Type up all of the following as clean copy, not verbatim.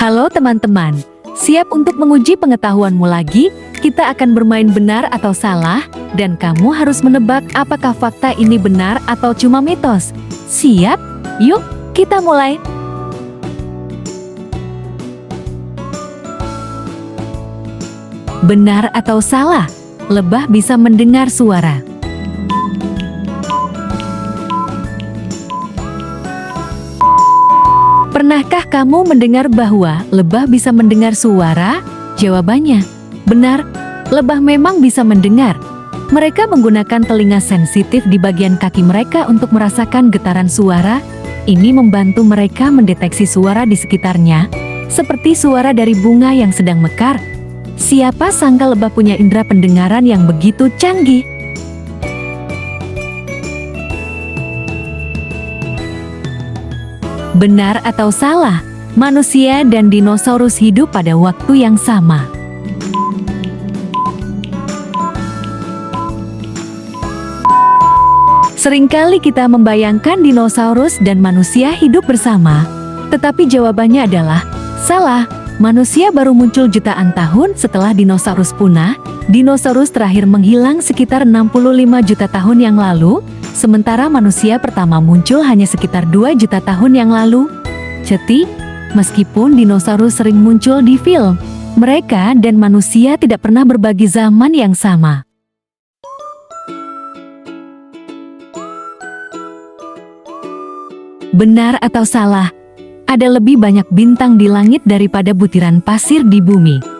Halo teman-teman, siap untuk menguji pengetahuanmu lagi? Kita akan bermain benar atau salah, dan kamu harus menebak apakah fakta ini benar atau cuma mitos. Siap? Yuk, kita mulai. Benar atau salah? Lebah bisa mendengar suara. Pernahkah kamu mendengar bahwa lebah bisa mendengar suara? Jawabannya, benar. Lebah memang bisa mendengar. Mereka menggunakan telinga sensitif di bagian kaki mereka untuk merasakan getaran suara. Ini membantu mereka mendeteksi suara di sekitarnya, seperti suara dari bunga yang sedang mekar. Siapa sangka lebah punya indera pendengaran yang begitu canggih? Benar atau salah? Manusia dan dinosaurus hidup pada waktu yang sama. Seringkali kita membayangkan dinosaurus dan manusia hidup bersama, tetapi jawabannya adalah salah. Manusia baru muncul jutaan tahun setelah dinosaurus punah. Dinosaurus terakhir menghilang sekitar 65 juta tahun yang lalu, sementara manusia pertama muncul hanya sekitar 2 juta tahun yang lalu. Jadi, meskipun dinosaurus sering muncul di film, mereka dan manusia tidak pernah berbagi zaman yang sama. Benar atau salah? Ada lebih banyak bintang di langit daripada butiran pasir di bumi.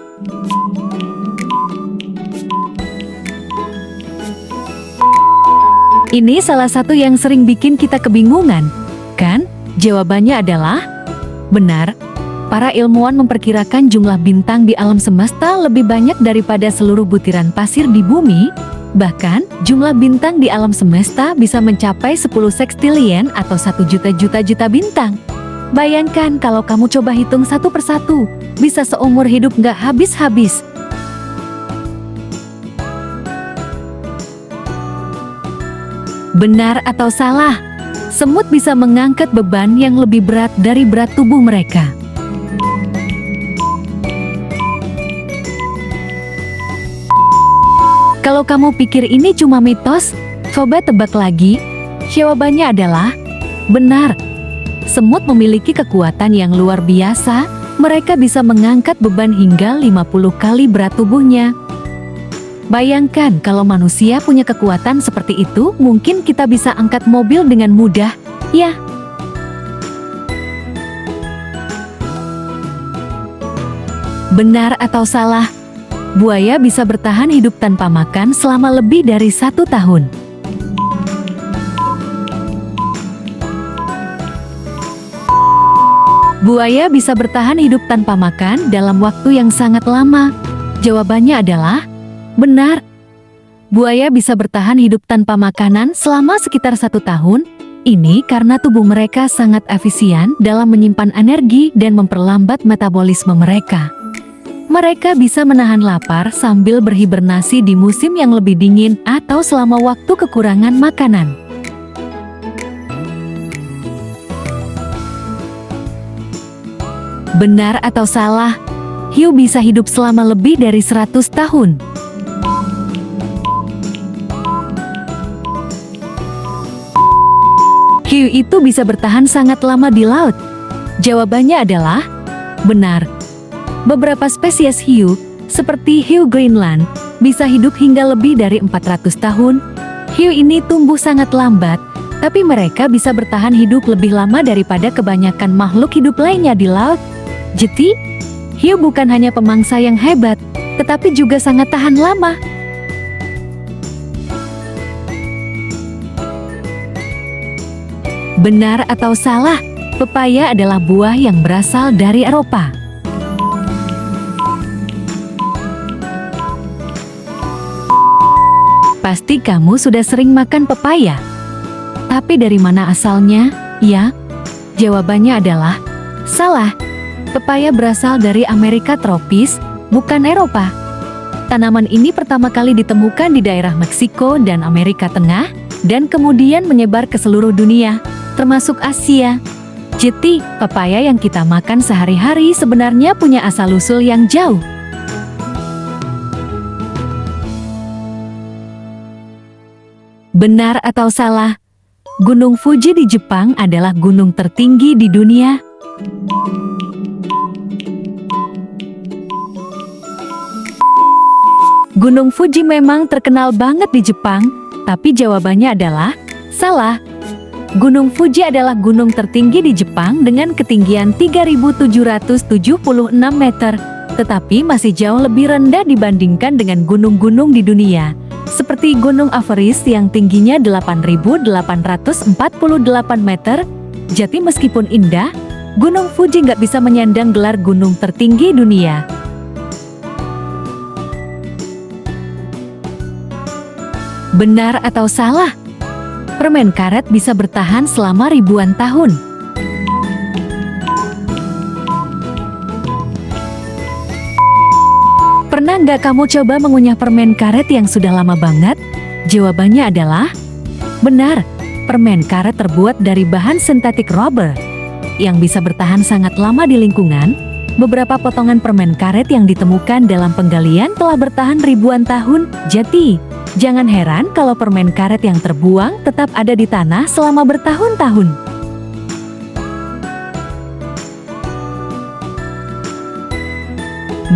Ini salah satu yang sering bikin kita kebingungan, kan? Jawabannya adalah benar. Para ilmuwan memperkirakan jumlah bintang di alam semesta lebih banyak daripada seluruh butiran pasir di bumi. Bahkan, jumlah bintang di alam semesta bisa mencapai 10 sekstilion atau 1 juta bintang. Bayangkan kalau kamu coba hitung satu persatu, bisa seumur hidup nggak habis-habis. Benar atau salah? Semut bisa mengangkat beban yang lebih berat dari berat tubuh mereka. Kalau kamu pikir ini cuma mitos, coba tebak lagi. Jawabannya adalah benar. Semut memiliki kekuatan yang luar biasa. Mereka bisa mengangkat beban hingga 50 kali berat tubuhnya. Bayangkan kalau manusia punya kekuatan seperti itu, mungkin kita bisa angkat mobil dengan mudah, ya. Benar atau salah? Buaya bisa bertahan hidup tanpa makan selama lebih dari 1 tahun. Buaya bisa bertahan hidup tanpa makan dalam waktu yang sangat lama. Jawabannya adalah benar. Buaya bisa bertahan hidup tanpa makanan selama sekitar 1 tahun. Ini karena tubuh mereka sangat efisien dalam menyimpan energi dan memperlambat metabolisme mereka. Mereka bisa menahan lapar sambil berhibernasi di musim yang lebih dingin atau selama waktu kekurangan makanan. Benar atau salah? Hiu bisa hidup selama lebih dari 100 tahun. Hiu itu bisa bertahan sangat lama di laut. Jawabannya adalah benar. Beberapa spesies hiu, seperti hiu Greenland, bisa hidup hingga lebih dari 400 tahun. Hiu ini tumbuh sangat lambat, tapi mereka bisa bertahan hidup lebih lama daripada kebanyakan makhluk hidup lainnya di laut. Jadi, hiu bukan hanya pemangsa yang hebat, tetapi juga sangat tahan lama. Benar atau salah? Pepaya adalah buah yang berasal dari Eropa. Pasti kamu sudah sering makan pepaya. Tapi dari mana asalnya? Ya, jawabannya adalah salah. Pepaya berasal dari Amerika tropis, bukan Eropa. Tanaman ini pertama kali ditemukan di daerah Meksiko dan Amerika Tengah, dan kemudian menyebar ke seluruh dunia, termasuk Asia. Jadi, pepaya yang kita makan sehari-hari sebenarnya punya asal-usul yang jauh. Benar atau salah? Gunung Fuji di Jepang adalah gunung tertinggi di dunia. Gunung Fuji memang terkenal banget di Jepang, tapi jawabannya adalah salah. Gunung Fuji adalah gunung tertinggi di Jepang dengan ketinggian 3.776 meter, tetapi masih jauh lebih rendah dibandingkan dengan gunung-gunung di dunia, seperti Gunung Everest yang tingginya 8.848 meter. Jadi meskipun indah, Gunung Fuji nggak bisa menyandang gelar gunung tertinggi dunia. Benar atau salah? Permen karet bisa bertahan selama ribuan tahun. Pernah nggak kamu coba mengunyah permen karet yang sudah lama banget? Jawabannya adalah benar. Permen karet terbuat dari bahan sintetik rubber yang bisa bertahan sangat lama di lingkungan. Beberapa potongan permen karet yang ditemukan dalam penggalian telah bertahan ribuan tahun. Jadi, jangan heran kalau permen karet yang terbuang tetap ada di tanah selama bertahun-tahun.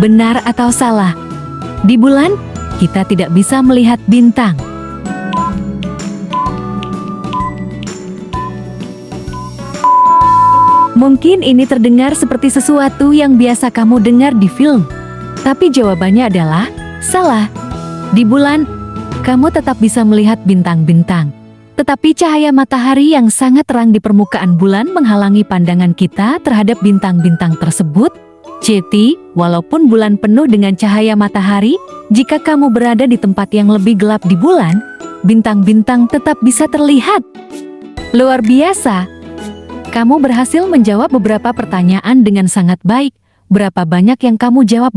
Benar atau salah? Di bulan, kita tidak bisa melihat bintang. Mungkin ini terdengar seperti sesuatu yang biasa kamu dengar di film, tapi jawabannya adalah salah. Di bulan, kamu tetap bisa melihat bintang-bintang. Tetapi cahaya matahari yang sangat terang di permukaan bulan menghalangi pandangan kita terhadap bintang-bintang tersebut. Jadi, walaupun bulan penuh dengan cahaya matahari, jika kamu berada di tempat yang lebih gelap di bulan, bintang-bintang tetap bisa terlihat. Luar biasa! Kamu berhasil menjawab beberapa pertanyaan dengan sangat baik. Berapa banyak yang kamu jawab?